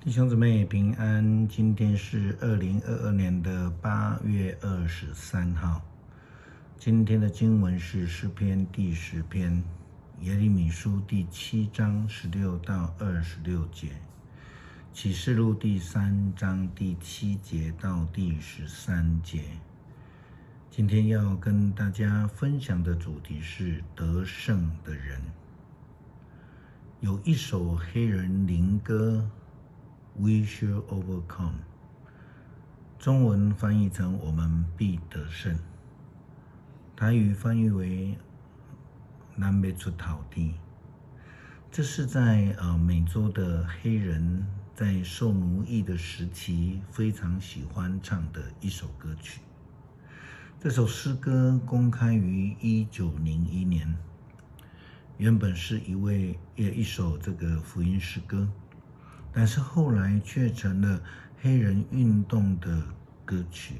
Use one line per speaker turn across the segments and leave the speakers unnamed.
弟兄姊妹平安，今天是2022年的8月23号。今天的经文是诗篇第10篇，耶利米书第7章16到26节，启示录第3章第7节到第13节。今天要跟大家分享的主题是得胜的人。有一首黑人灵歌We shall overcome， 中文翻译成我们必得胜，台语翻译为咱要出头天。这是在美洲的黑人在受奴役的时期非常喜欢唱的一首歌曲。这首诗歌公开于1901年，原本是一首这个福音诗歌，但是后来却成了黑人运动的歌曲。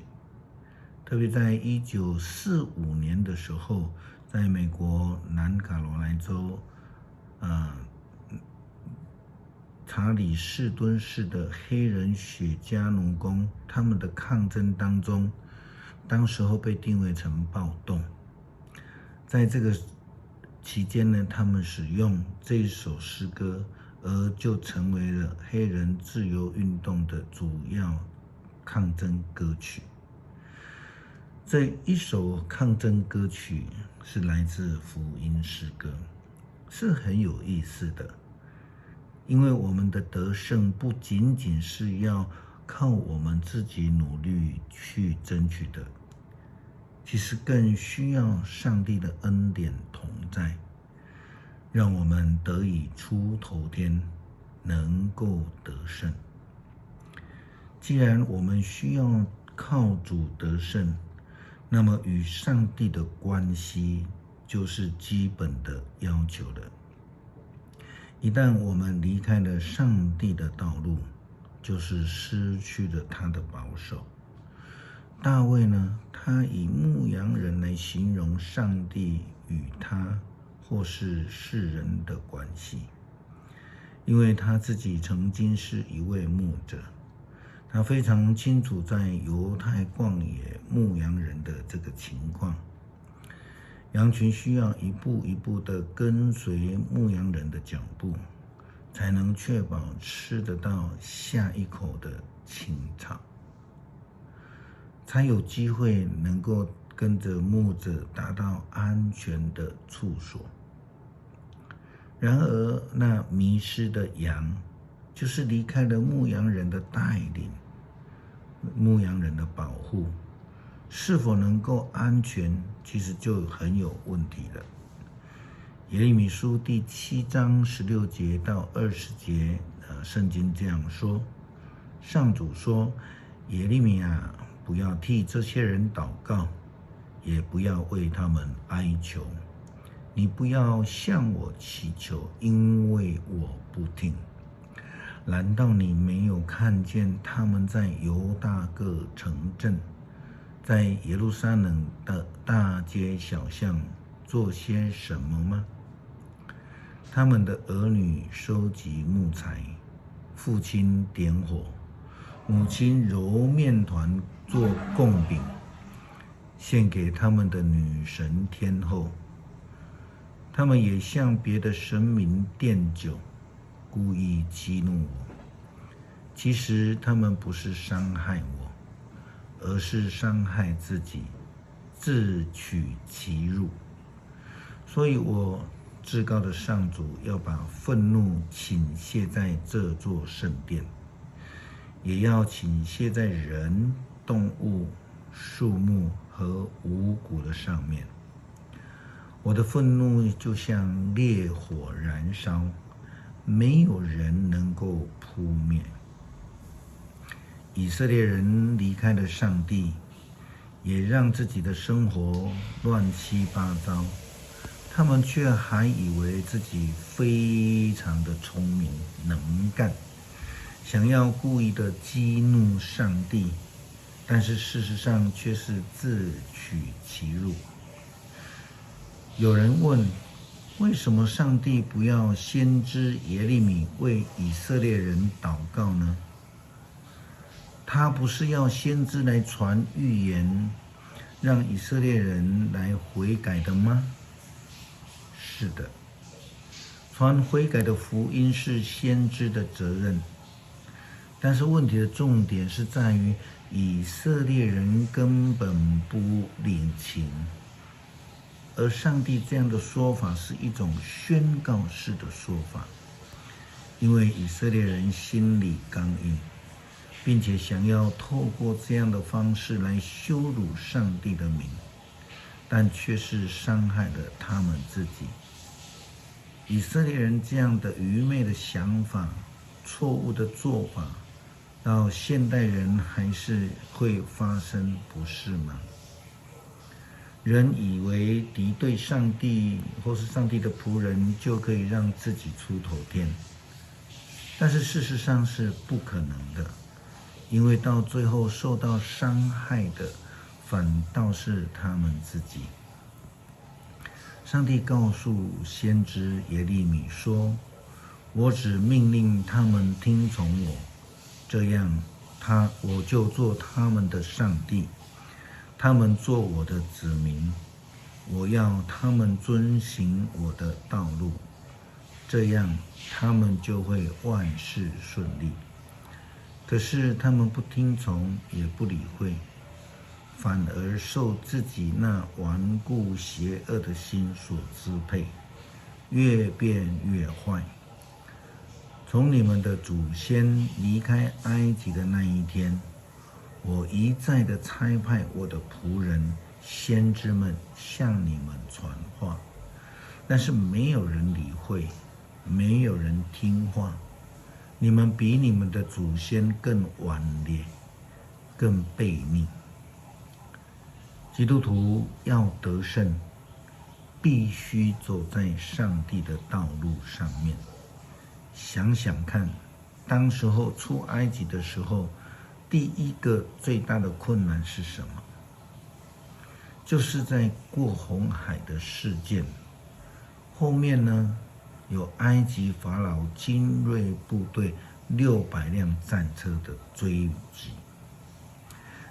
特别在1945年的时候，在美国南卡罗来州查理士敦市的黑人雪茄奴工，他们的抗争当中，当时候被定位成暴动。在这个期间呢，他们使用这一首诗歌，而就成为了黑人自由运动的主要抗争歌曲。这一首抗争歌曲是来自福音诗歌，是很有意思的，因为我们的得胜不仅仅是要靠我们自己努力去争取的，其实更需要上帝的恩典同在，让我们得以出头天，能够得胜。既然我们需要靠主得胜，那么与上帝的关系就是基本的要求了。一旦我们离开了上帝的道路，就是失去了他的保守。大卫呢，他以牧羊人来形容上帝与他或是世人的关系，因为他自己曾经是一位牧者，他非常清楚在犹太旷野牧羊人的这个情况。羊群需要一步一步的跟随牧羊人的脚步，才能确保吃得到下一口的青草，才有机会能够跟着牧者达到安全的处所。然而那迷失的羊，就是离开了牧羊人的带领，牧羊人的保护，是否能够安全，其实就很有问题了。耶利米书第7章16节到20节，圣经这样说：上主说，耶利米啊，不要替这些人祷告，也不要为他们哀求。你不要向我祈求，因为我不听。难道你没有看见他们在犹大各城镇，在耶路撒冷的大街小巷做些什么吗？他们的儿女收集木材，父亲点火，母亲揉面团做贡饼，献给他们的女神天后。他们也向别的神明奠酒，故意激怒我。其实他们不是伤害我，而是伤害自己，自取其辱。所以我至高的上主要把愤怒倾泻在这座圣殿，也要倾泻在人、动物、树木和五谷的上面。我的愤怒就像烈火燃烧，没有人能够扑灭。以色列人离开了上帝，也让自己的生活乱七八糟，他们却还以为自己非常的聪明能干，想要故意的激怒上帝，但是事实上却是自取其辱。有人问，为什么上帝不要先知耶利米为以色列人祷告呢？他不是要先知来传预言，让以色列人来悔改的吗？是的，传悔改的福音是先知的责任，但是问题的重点是在于以色列人根本不领情，而上帝这样的说法是一种宣告式的说法，因为以色列人心里刚硬，并且想要透过这样的方式来羞辱上帝的名，但却是伤害了他们自己。以色列人这样的愚昧的想法、错误的做法，到现代人还是会发生，不是吗？人以为敌对上帝或是上帝的仆人就可以让自己出头天，但是事实上是不可能的，因为到最后受到伤害的反倒是他们自己。上帝告诉先知耶利米说：“我只命令他们听从我，这样我就做他们的上帝，他们做我的子民。我要他们遵行我的道路，这样他们就会万事顺利。可是他们不听从，也不理会，反而受自己那顽固邪恶的心所支配，越变越坏。从你们的祖先离开埃及的那一天，我一再的差派我的仆人先知们向你们传话，但是没有人理会，没有人听话。你们比你们的祖先更顽劣，更悖逆。基督徒要得胜，必须走在上帝的道路上面。想想看，当时候出埃及的时候，第一个最大的困难是什么？就是在过红海的事件。后面呢，有埃及法老精锐部队600辆战车的追击。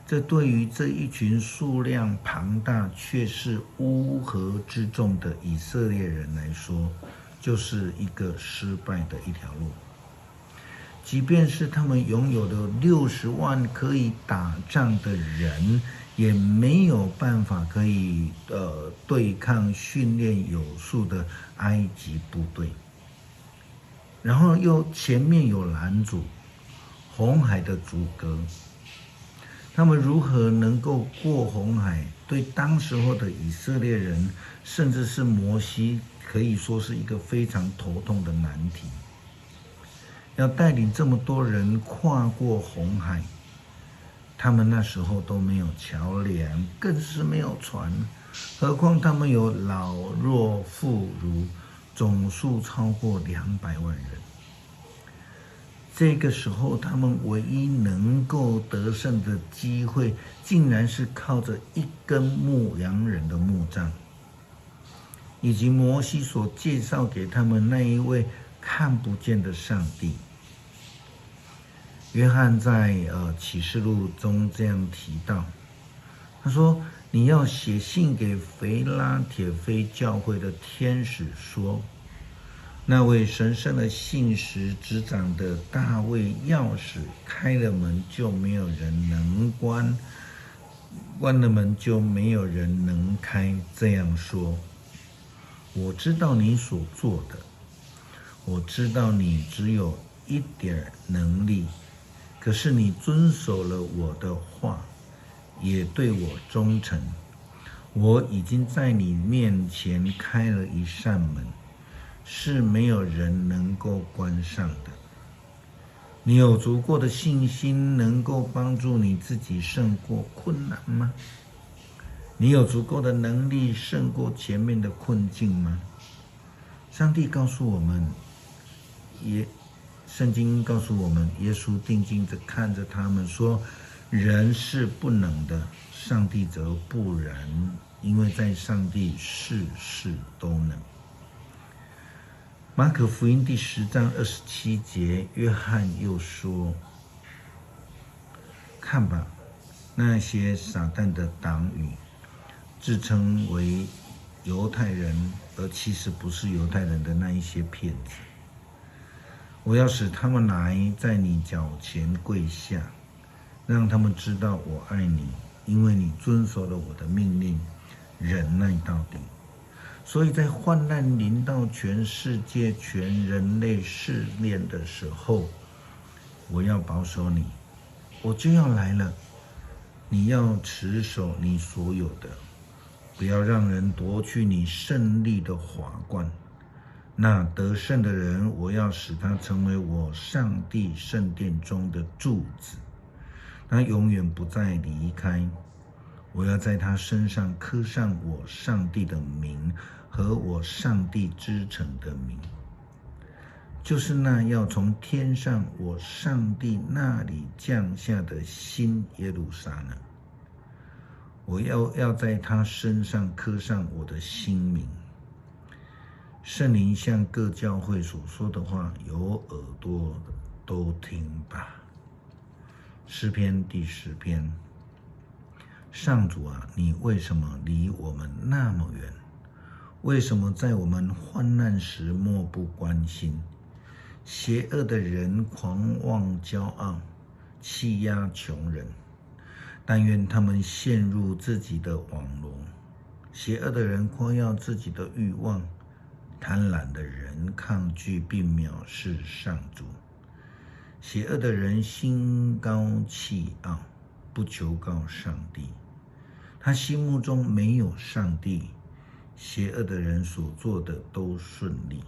这对于这一群数量庞大却是乌合之众的以色列人来说，就是一个失败的一条路。即便是他们拥有了60万可以打仗的人，也没有办法可以对抗训练有素的埃及部队。然后又前面有拦阻，红海的阻隔，他们如何能够过红海？对当时候的以色列人，甚至是摩西，可以说是一个非常头痛的难题。要带领这么多人跨过红海，他们那时候都没有桥梁，更是没有船，何况他们有老弱妇孺，总数超过200万人。这个时候，他们唯一能够得胜的机会，竟然是靠着一根牧羊人的木杖，以及摩西所介绍给他们那一位看不见的上帝。约翰在启示录中这样提到，他说：“你要写信给腓拉铁非教会的天使说，那位神圣的信实执掌的大卫钥匙开了门，就没有人能关；关了门，就没有人能开。这样说，我知道你所做的，我知道你只有一点能力，可是你遵守了我的话，也对我忠诚。我已经在你面前开了一扇门，是没有人能够关上的。你有足够的信心能够帮助你自己胜过困难吗？你有足够的能力胜过前面的困境吗？”上帝告诉我们，圣经告诉我们，耶稣定睛着看着他们说，人是不能的，上帝则不然，因为在上帝事事都能。马可福音第10章27节，约翰又说：“看吧，那些撒旦的党羽，自称为犹太人，而其实不是犹太人的那一些骗子。我要使他们来在你脚前跪下，让他们知道我爱你，因为你遵守了我的命令，忍耐到底。所以在患难临到全世界、全人类试炼的时候，我要保守你，我就要来了。你要持守你所有的，不要让人夺去你胜利的华冠。那得胜的人，我要使他成为我上帝圣殿中的柱子，他永远不再离开。我要在他身上刻上我上帝的名和我上帝之城的名，就是那要从天上我上帝那里降下的新耶路撒冷。我要在他身上刻上我的新名。圣灵向各教会所说的话，有耳朵的都听吧。诗篇第10篇。上主啊，你为什么离我们那么远？为什么在我们患难时漠不关心？邪恶的人狂妄骄傲，欺压穷人，但愿他们陷入自己的网罗。邪恶的人夸耀自己的欲望，贪婪的人抗拒并藐视上主。邪恶的人心高气傲，不求告上帝，他心目中没有上帝。邪恶的人所做的都顺利，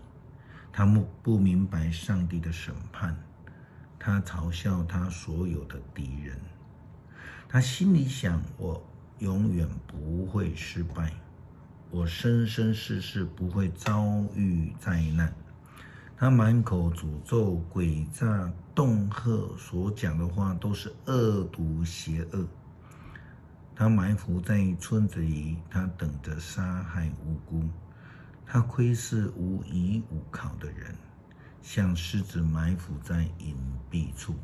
他不明白上帝的审判，他嘲笑他所有的敌人。他心里想，我永远不会失败，我生生世世不会遭遇灾难。他满口诅咒、诡诈、恫吓，所讲的话都是恶毒邪恶。他埋伏在村子里，他等着杀害无辜。他窥视无依无靠的人，像狮子埋伏在隐蔽处。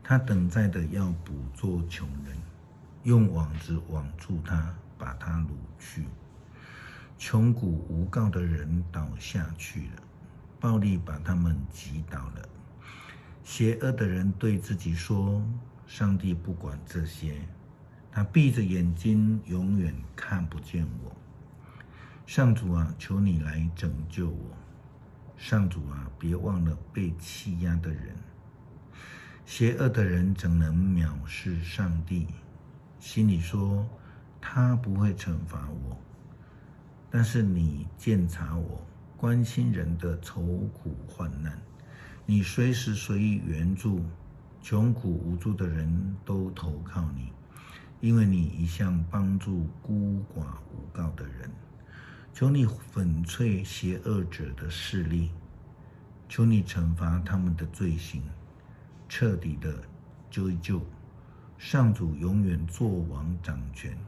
他等待的要捕捉穷人，用网子网住他，把他掳去。穷苦无告的人倒下去了，暴力把他们击倒了。邪恶的人对自己说：上帝不管这些，他闭着眼睛，永远看不见我。上主啊，求你来拯救我。上主啊，别忘了被欺压的人。邪恶的人怎能藐视上帝？心里说，他不会惩罚我。但是你鉴察我，关心人的愁苦患难，你随时随地援助穷苦无助的人，都投靠你，因为你一向帮助孤寡无告的人。求你粉碎邪恶者的势力，求你惩罚他们的罪行，彻底的追究。上主永远作王掌权，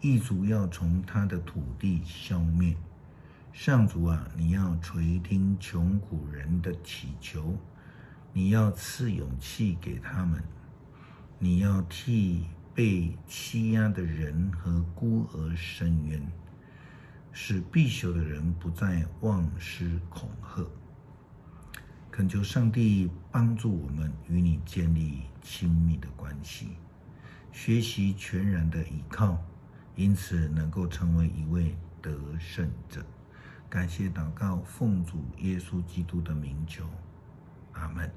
异族要从他的土地消灭。上主啊，你要垂听穷苦人的祈求，你要赐勇气给他们，你要替被欺压的人和孤儿伸冤，使必朽的人不再妄施恐吓。恳求上帝帮助我们与你建立亲密的关系，学习全然的倚靠，因此能够成为一位得胜者。感谢祷告，奉主耶稣基督的名求，阿们。